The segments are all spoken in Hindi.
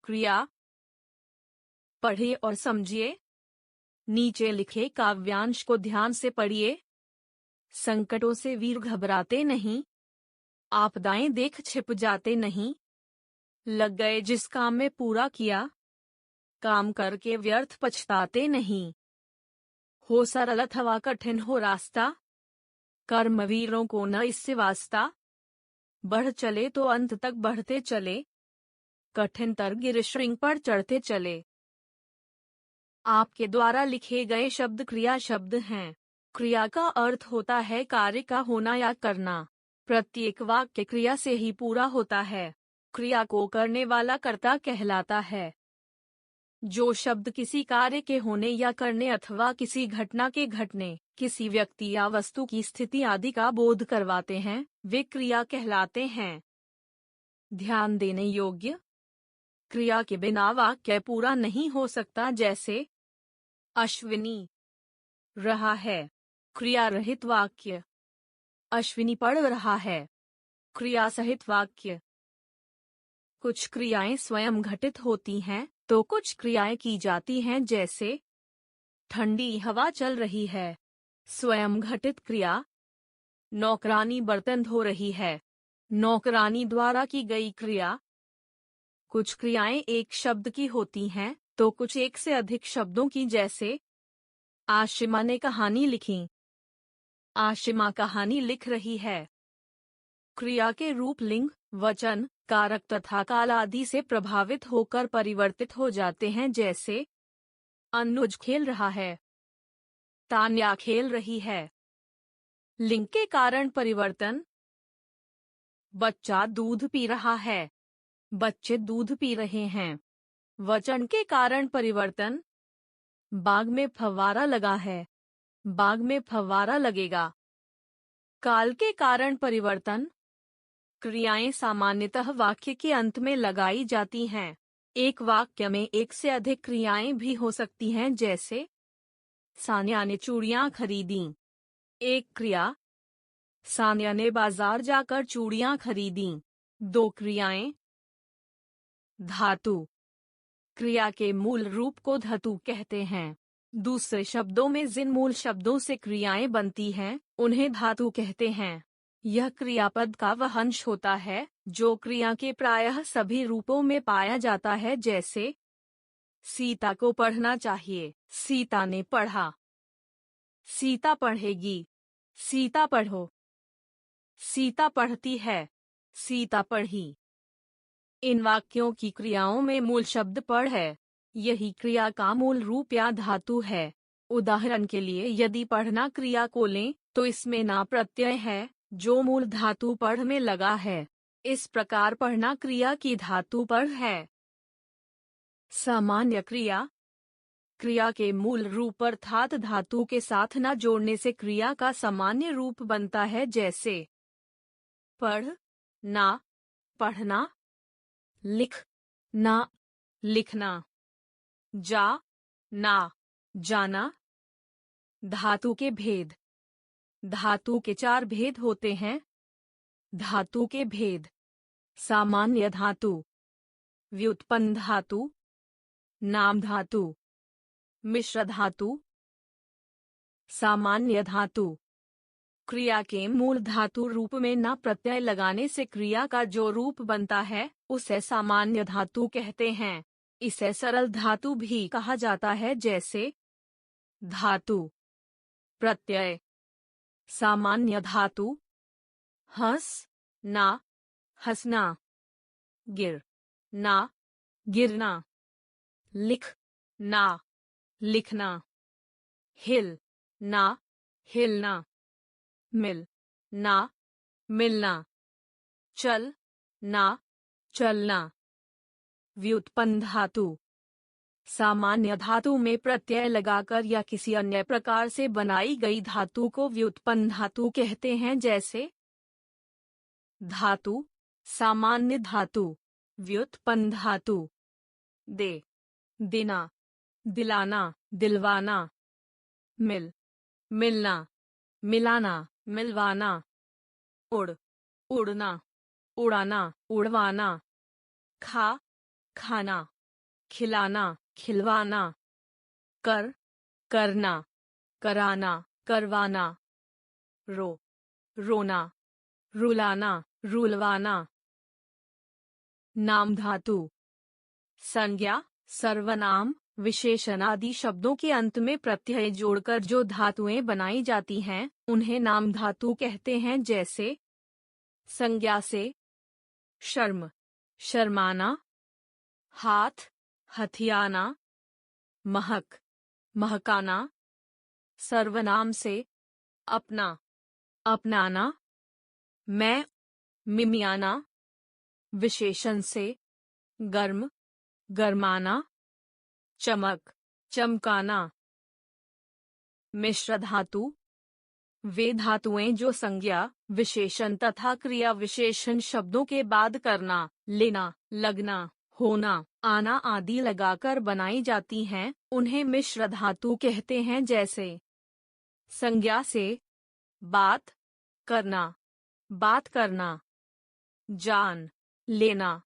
क्रिया। पढ़िए और समझिए। नीचे लिखे काव्यांश को ध्यान से पढ़िए। संकटों से वीर घबराते नहीं, आपदाएं देख छिप जाते नहीं। लग गए जिस काम में पूरा किया, काम करके व्यर्थ पछताते नहीं। हो सरल अथवा कठिन हो रास्ता, कर्मवीरों को न इससे वास्ता। बढ़ चले तो अंत तक बढ़ते चले, कठिन तर गिर श्रृंग पर चढ़ते चले। आपके द्वारा लिखे गए शब्द क्रिया शब्द हैं। क्रिया का अर्थ होता है कार्य का होना या करना। प्रत्येक वाक्य क्रिया से ही पूरा होता है। क्रिया को करने वाला कर्ता कहलाता है। जो शब्द किसी कार्य के होने या करने अथवा किसी घटना के घटने, किसी व्यक्ति या वस्तु की स्थिति आदि का बोध करवाते हैं, वे क्रिया कहलाते हैं। ध्यान देने योग्य। क्रिया के बिना वाक्य पूरा नहीं हो सकता। जैसे अश्विनी रहा है, क्रिया रहित वाक्य। अश्विनी पढ़ रहा है, क्रिया सहित वाक्य। कुछ क्रियाएं स्वयं घटित होती हैं तो कुछ क्रियाएं की जाती हैं। जैसे ठंडी हवा चल रही है, स्वयं घटित क्रिया। नौकरानी बर्तन धो रही है, नौकरानी द्वारा की गई क्रिया। कुछ क्रियाएं एक शब्द की होती हैं तो कुछ एक से अधिक शब्दों की। जैसे आशिमा ने कहानी लिखी, आशिमा कहानी लिख रही है। क्रिया के रूप लिंग, वचन, कारक तथा काल आदि से प्रभावित होकर परिवर्तित हो जाते हैं। जैसे अनुज खेल रहा है, तान्या खेल रही है। लिंग के कारण परिवर्तन। बच्चा दूध पी रहा है, बच्चे दूध पी रहे हैं। वचन के कारण परिवर्तन। बाग में फव्वारा लगा है, बाग में फव्वारा लगेगा। काल के कारण परिवर्तन। क्रियाएं सामान्यतः वाक्य के अंत में लगाई जाती हैं। एक वाक्य में एक से अधिक क्रियाएं भी हो सकती हैं। जैसे सान्या ने चूड़ियां खरीदी, एक क्रिया। सान्या ने बाजार जाकर चूड़ियां खरीदी, दो क्रियाएं। धातु। क्रिया के मूल रूप को धातु कहते हैं। दूसरे शब्दों में जिन मूल शब्दों से क्रियाएं बनती हैं, उन्हें धातु कहते हैं। यह क्रियापद का वह अंश होता है जो क्रिया के प्रायः सभी रूपों में पाया जाता है। जैसे सीता को पढ़ना चाहिए, सीता ने पढ़ा। सीता पढ़ेगी, सीता पढ़ो। सीता पढ़ती है, सीता पढ़ी। इन वाक्यों की क्रियाओं में मूल शब्द पढ़ है। यही क्रिया का मूल रूप या धातु है। उदाहरण के लिए यदि पढ़ना क्रिया को लें तो इसमें ना प्रत्यय है जो मूल धातु पढ़ में लगा है। इस प्रकार पढ़ना क्रिया की धातु पढ़ है। सामान्य क्रिया। क्रिया के मूल रूप अर्थात धातु के साथ न जोड़ने से क्रिया का सामान्य रूप बनता है। जैसे पढ़ ना, पढ़ना। लिख ना, लिखना। जा ना, जाना। धातु के भेद। धातु के चार भेद होते हैं। धातु के भेद। सामान्य धातु, व्युत्पन्न धातु, नाम धातु, मिश्र धातु। सामान्य धातु। क्रिया के मूल धातु रूप में न प्रत्यय लगाने से क्रिया का जो रूप बनता है उसे सामान्य धातु कहते हैं। इसे सरल धातु भी कहा जाता है। जैसे धातु, प्रत्यय। सामान्य धातु। हंस ना, हंसना। गिर ना, गिरना। लिख ना, लिखना। हिल ना, हिलना। मिल ना, मिलना। चल ना, चलना। व्युत्पन्न धातु। सामान्य धातु में प्रत्यय लगाकर या किसी अन्य प्रकार से बनाई गई धातु को व्युत्पन्न धातु कहते हैं। जैसे धातु, सामान्य धातु, व्युत्पन्न धातु। दे, देना, दिलाना, दिलवाना। मिल, मिलना, मिलाना, मिलवाना। उड़, उड़ना, उड़ाना, उड़वाना। खा, खाना, खिलाना, खिलवाना। कर, करना, कराना, करवाना। रो, रोना, रुलाना, रुलवाना। नाम धातु, संज्ञा, सर्वनाम, विशेषण आदि शब्दों के अंत में प्रत्यय जोड़कर जो धातुएं बनाई जाती हैं उन्हें नाम धातु कहते हैं। जैसे संज्ञा से शर्म, शर्माना। हाथ, हथियाना। महक, महकाना। सर्वनाम से अपना, अपनाना। मैं, मिमियाना। विशेषण से गर्म, गरमाना। चमक, चमकाना। मिश्र धातु, वे धातुएं जो संज्ञा, विशेषण तथा क्रिया विशेषण शब्दों के बाद करना, लेना, लगना, होना, आना आदि लगाकर बनाई जाती हैं, उन्हें मिश्र धातु कहते हैं। जैसे संज्ञा से बात, करना, बात करना। जान, लेना,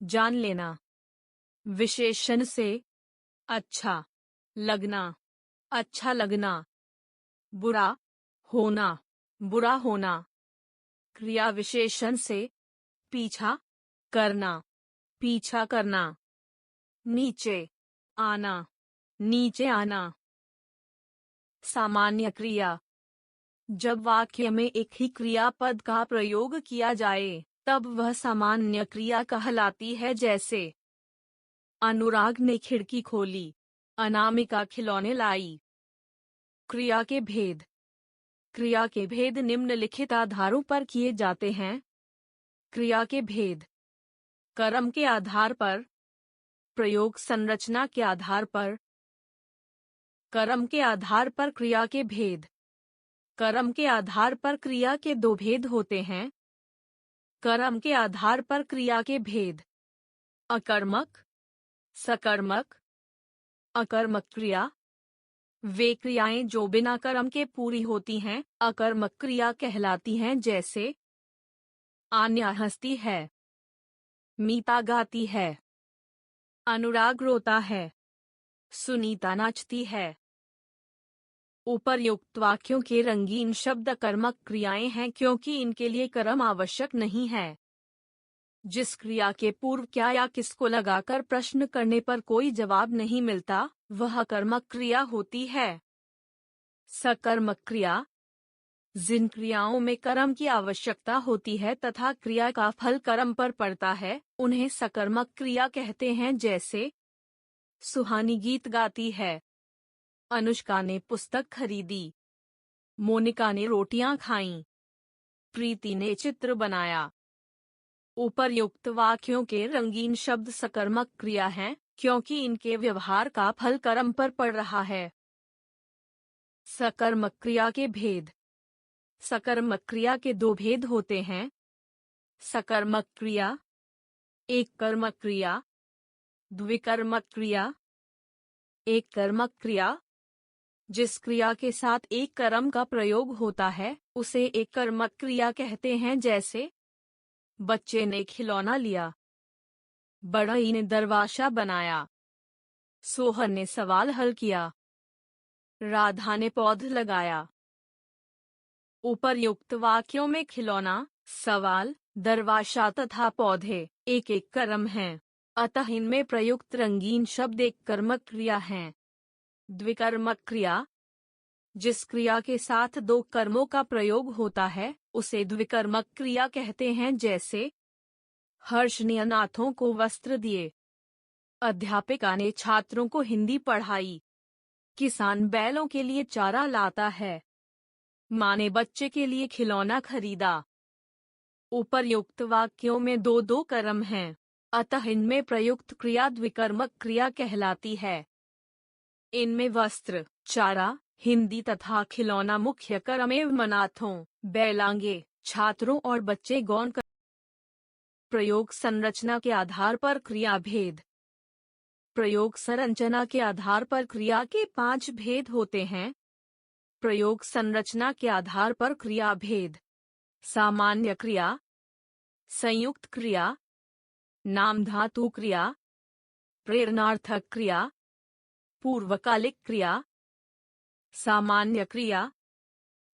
जान लेना। विशेषण से अच्छा, लगना, अच्छा लगना। बुरा, होना, बुरा होना। क्रिया विशेषण से पीछा, करना, पीछा करना। नीचे, आना, नीचे आना। सामान्य क्रिया, जब वाक्य में एक ही क्रियापद का प्रयोग किया जाए तब वह सामान्य क्रिया कहलाती है। जैसे अनुराग ने खिड़की खोली, अनामिका खिलौने लाई। क्रिया के भेद, क्रिया के भेद निम्नलिखित आधारों पर किए जाते हैं। क्रिया के भेद, कर्म के आधार पर, प्रयोग संरचना के आधार पर। कर्म के आधार पर क्रिया के भेद, कर्म के आधार पर क्रिया के दो भेद होते हैं। कर्म के आधार पर क्रिया के भेद, अकर्मक, सकर्मक। अकर्मक क्रिया, वे क्रियाएं जो बिना कर्म के पूरी होती हैं, अकर्मक क्रिया कहलाती हैं। जैसे आन्या हंसती है, मीता गाती है। अनुराग रोता है, सुनीता नाचती है। उपर्युक्त वाक्यों के रंगीन शब्द कर्मक क्रियाएं हैं क्योंकि इनके लिए कर्म आवश्यक नहीं है। जिस क्रिया के पूर्व क्या या किसको लगाकर प्रश्न करने पर कोई जवाब नहीं मिलता वह कर्मक क्रिया होती है। सकर्मक क्रिया, जिन क्रियाओं में कर्म की आवश्यकता होती है तथा क्रिया का फल कर्म पर पड़ता है उन्हें सकर्मक क्रिया कहते हैं। जैसे सुहानी गीत गाती है, अनुष्का ने पुस्तक खरीदी, मोनिका ने रोटियां खाईं, प्रीति ने चित्र बनाया। उपर्युक्त वाक्यों के रंगीन शब्द सकर्मक क्रिया हैं क्योंकि इनके व्यवहार का फल कर्म पर पड़ रहा है। सकर्मक क्रिया के भेद, सकर्मक क्रिया के दो भेद होते हैं। सकर्मक क्रिया, एक कर्मक क्रिया, द्विकर्मक क्रिया। एक कर्मक क्रिया, जिस क्रिया के साथ एक कर्म का प्रयोग होता है उसे एक कर्मक क्रिया कहते हैं। जैसे बच्चे ने खिलौना लिया, बढ़ई ने दरवाजा बनाया, सोहन ने सवाल हल किया, राधा ने पौध लगाया। उपर्युक्त वाक्यों में खिलौना, सवाल, दरवाजा तथा पौधे एक एक कर्म हैं, अतः इनमें प्रयुक्त रंगीन शब्द एक कर्मक क्रिया हैं। द्विकर्मक क्रिया, जिस क्रिया के साथ दो कर्मों का प्रयोग होता है उसे द्विकर्मक क्रिया कहते हैं। जैसे हर्ष ने अनाथों को वस्त्र दिए, अध्यापिका ने छात्रों को हिंदी पढ़ाई, किसान बैलों के लिए चारा लाता है, माँ ने बच्चे के लिए खिलौना खरीदा। उपर्युक्त वाक्यों में दो दो कर्म हैं, अतः इनमें प्रयुक्त क्रिया द्विकर्मक क्रिया कहलाती है। इनमें वस्त्र, चारा, हिंदी तथा खिलौना मुख्य कर्म एवं अनाथों, बैलांगे, छात्रों और बच्चे गौण कर्म। प्रयोग संरचना के आधार पर क्रिया भेद, प्रयोग संरचना के आधार पर क्रिया के 5 भेद होते हैं। प्रयोग संरचना के आधार पर क्रिया भेद, सामान्य क्रिया, संयुक्त क्रिया, नाम धातु क्रिया, प्रेरणार्थक क्रिया, पूर्वकालिक क्रिया, सामान्य क्रिया।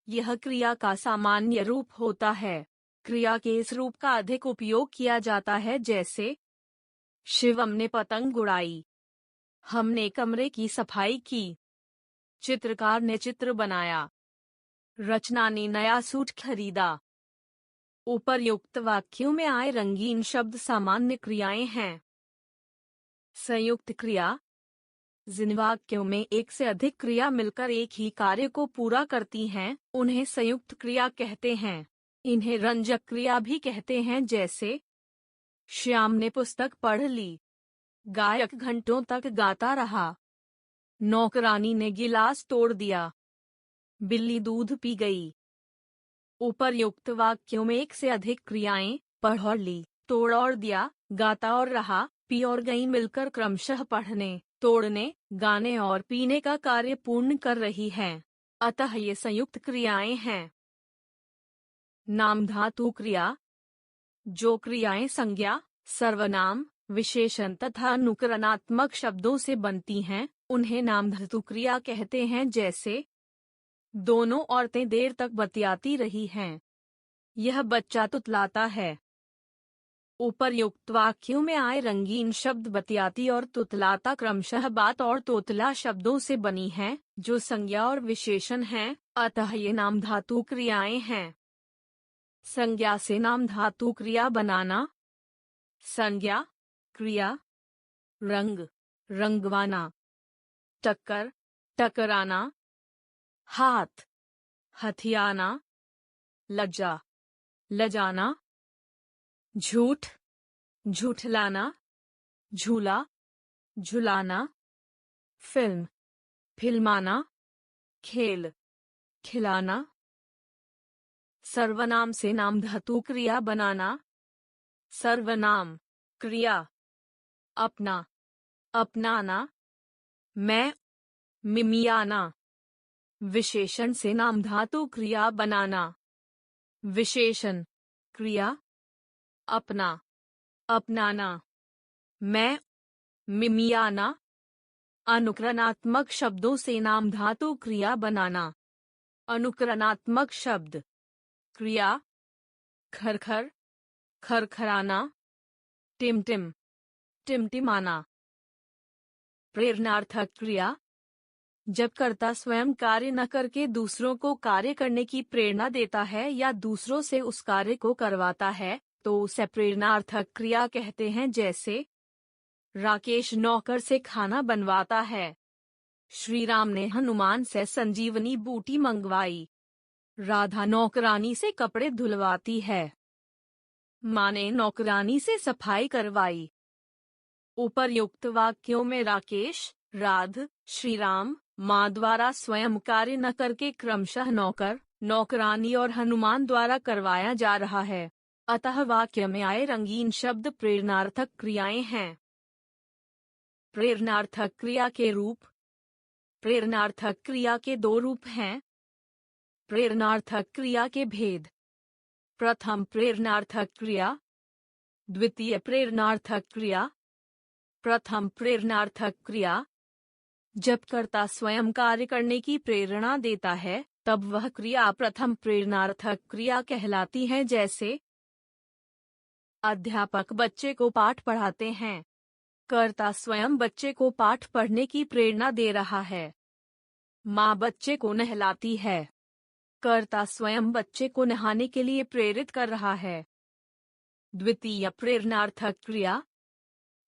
यह क्रिया का सामान्य रूप होता है। क्रिया के इस रूप का अधिक उपयोग किया जाता है, जैसे शिवम ने पतंग उड़ाई, हमने कमरे की सफाई की, चित्रकार ने चित्र बनाया, रचना ने नया सूट खरीदा। उपर्युक्त वाक्यों में आए रंगीन शब्द सामान्य क्रियाएं हैं। संयुक्त क्रिया, जिन वाक्यों में एक से अधिक क्रिया मिलकर एक ही कार्य को पूरा करती हैं, उन्हें संयुक्त क्रिया कहते हैं। इन्हें रंजक क्रिया भी कहते हैं, जैसे श्याम ने पुस्तक पढ़ ली, गायक घंटों तक गाता रहा, नौकरानी ने गिलास तोड़ दिया, बिल्ली दूध पी गई। उपर्युक्त वाक्यों में एक से अधिक क्रियाएं पढ़ और ली, तोड़ और दिया, गाता और रहा, पी और गई मिलकर क्रमशः पढ़ने, तोड़ने, गाने और पीने का कार्य पूर्ण कर रही हैं। अतः ये संयुक्त क्रियाएं हैं। नाम धातु क्रिया, जो क्रियाएं संज्ञा, सर्वनाम, विशेषण तथा अनुकरणात्मक शब्दों से बनती हैं, उन्हें नाम धातु क्रिया कहते हैं, जैसे दोनों औरतें देर तक बतियाती रही हैं, यह बच्चा तुतलाता है। उपर्युक्त वाक्यों में आए रंगीन शब्द बतियाती और तुतलाता क्रमशः बात और तोतला शब्दों से बनी हैं, जो संज्ञा और विशेषण हैं, अतः ये नाम धातु क्रियाएं हैं। संज्ञा से नाम धातु क्रिया बनाना। संज्ञा क्रिया, रंग, रंगवाना, टक्कर, टकराना, हाथ, हथियाना, लज्जा, लजाना, झूठ, झूठलाना, झूला, झुलाना, फिल्म, फिल्माना, खेल, खिलाना। सर्वनाम से नाम धातु क्रिया बनाना। सर्वनाम क्रिया, अपना, अपनाना, मैं, मिमियाना। विशेषण से नाम धातु क्रिया बनाना। विशेषण क्रिया, अपना, अपनाना, मैं, मिमियाना। अनुकरणात्मक शब्दों से नाम धातु क्रिया बनाना। अनुकरणात्मक शब्द क्रिया, खरखर, खरखराना, टिमटिम, टिमटिमाना। प्रेरणार्थक क्रिया, जब कर्ता स्वयं कार्य न करके दूसरों को कार्य करने की प्रेरणा देता है या दूसरों से उस कार्य को करवाता है, तो उसे प्रेरणार्थक क्रिया कहते हैं, जैसे राकेश नौकर से खाना बनवाता है, श्री राम ने हनुमान से संजीवनी बूटी मंगवाई, राधा नौकरानी से कपड़े धुलवाती है, माँ ने नौकरानी से सफाई करवाई। उपर्युक्त वाक्यों में राकेश, राध, श्री राम, माँ द्वारा स्वयं कार्य न करके क्रमशः नौकर, नौकरानी और हनुमान द्वारा करवाया जा रहा है। अतः वाक्य में आए रंगीन शब्द प्रेरणार्थक क्रियाएं हैं। प्रेरणार्थक क्रिया के रूप। प्रेरणार्थक क्रिया के दो रूप हैं। प्रेरणार्थक क्रिया के भेद। प्रथम प्रेरणार्थक क्रिया, द्वितीय प्रेरणार्थक क्रिया। प्रथम प्रेरणार्थक क्रिया, जब कर्ता स्वयं कार्य करने की प्रेरणा देता है, तब वह क्रिया प्रथम प्रेरणार्थक क्रिया कहलाती है, जैसे अध्यापक बच्चे को पाठ पढ़ाते हैं, कर्ता स्वयं बच्चे को पाठ पढ़ने की प्रेरणा दे रहा है। माँ बच्चे को नहलाती है, कर्ता स्वयं बच्चे को नहाने के लिए प्रेरित कर रहा है। द्वितीय प्रेरणार्थक क्रिया,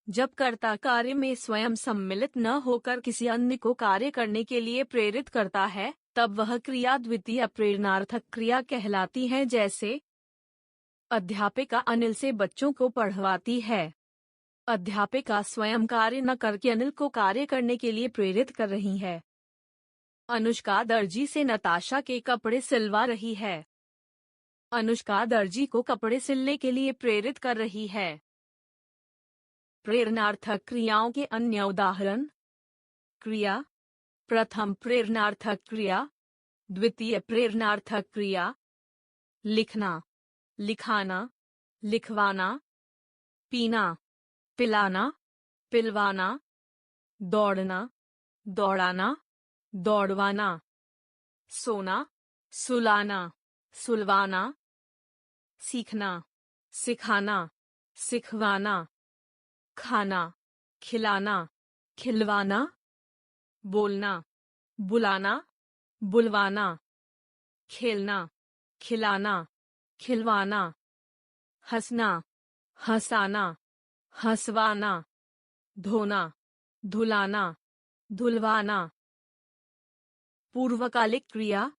जब कर्ता कार्य में स्वयं सम्मिलित न होकर किसी अन्य को कार्य करने के लिए प्रेरित करता है, तब वह क्रिया द्वितीय प्रेरणार्थक क्रिया कहलाती है, जैसे अध्यापिका अनिल से बच्चों को पढ़वाती है, अध्यापिका स्वयं कार्य न करके अनिल को कार्य करने के लिए प्रेरित कर रही है। अनुष्का दर्जी से नताशा के कपड़े सिलवा रही है, अनुष्का दर्जी को कपड़े सिलने के लिए प्रेरित कर रही है। प्रेरणार्थक क्रियाओं के अन्य उदाहरण। क्रिया, प्रथम प्रेरणार्थक क्रिया, द्वितीय प्रेरणार्थक क्रिया। लिखना, लिखाना, लिखवाना। पीना, पिलाना, पिलवाना, दौड़ना, दौड़ाना, दौड़वाना। सोना, सुलाना, सुलवाना। सीखना, सिखाना, सिखवाना। खाना, खिलाना, खिलवाना। बोलना, बुलाना, बुलवाना। खेलना, खिलाना, खिलवाना। हंसना, हंसाना, हंसवाना। धोना, धुलाना, धुलवाना। पूर्वकालिक क्रिया।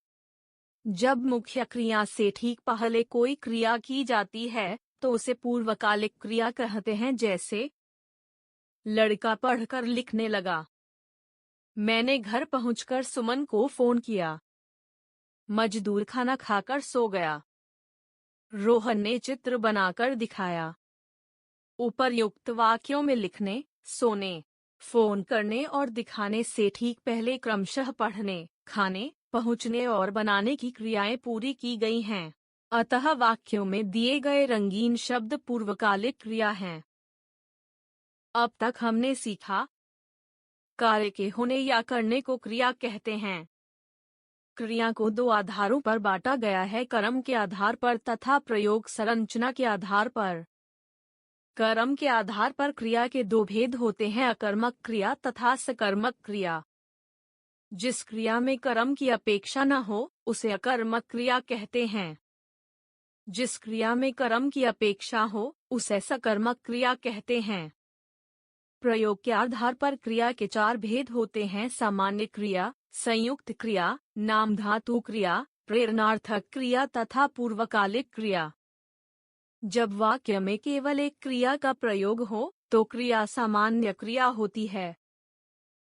जब मुख्य क्रिया से ठीक पहले कोई क्रिया की जाती है तो उसे पूर्वकालिक क्रिया कहते हैं। जैसे लड़का पढ़कर लिखने लगा। मैंने घर पहुंचकर सुमन को फोन किया। मजदूर खाना खाकर सो गया। रोहन ने चित्र बनाकर दिखाया। उपर्युक्त वाक्यों में लिखने, सोने, फोन करने और दिखाने से ठीक पहले क्रमशः पढ़ने, खाने, पहुंचने और बनाने की क्रियाएं पूरी की गई हैं। अतः वाक्यों में दिए गए रंगीन शब्द पूर्वकालिक क्रिया हैं। अब तक हमने सीखा। कार्य के होने या करने को क्रिया कहते हैं। क्रिया को दो आधारों पर बांटा गया है, कर्म के आधार पर तथा प्रयोग संरचना के आधार पर। कर्म के आधार पर क्रिया के दो भेद होते हैं, अकर्मक क्रिया तथा सकर्मक क्रिया। जिस क्रिया में कर्म की अपेक्षा न हो उसे अकर्मक क्रिया कहते हैं। जिस क्रिया में कर्म की अपेक्षा हो उसे सकर्मक क्रिया कहते हैं। प्रयोग के आधार पर क्रिया के चार भेद होते हैं, सामान्य क्रिया, संयुक्त क्रिया, नाम धातु क्रिया, प्रेरणार्थक क्रिया तथा पूर्वकालिक क्रिया। जब वाक्य में केवल एक क्रिया का प्रयोग हो तो क्रिया सामान्य क्रिया होती है।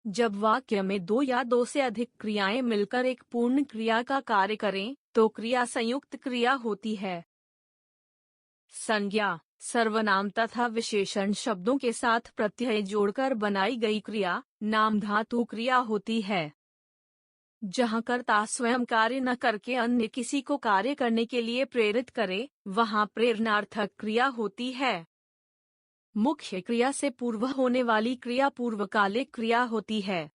जब वाक्य में दो या दो से अधिक क्रियाएं मिलकर एक पूर्ण क्रिया का कार्य करें तो क्रिया संयुक्त क्रिया होती है। संज्ञा, सर्वनाम तथा विशेषण शब्दों के साथ प्रत्यय जोड़कर बनाई गई क्रिया नाम धातु क्रिया होती है। जहाँ कर्ता स्वयं कार्य न करके अन्य किसी को कार्य करने के लिए प्रेरित करे वहाँ प्रेरणार्थक क्रिया होती है। मुख्य क्रिया से पूर्व होने वाली क्रिया पूर्वकालिक क्रिया होती है।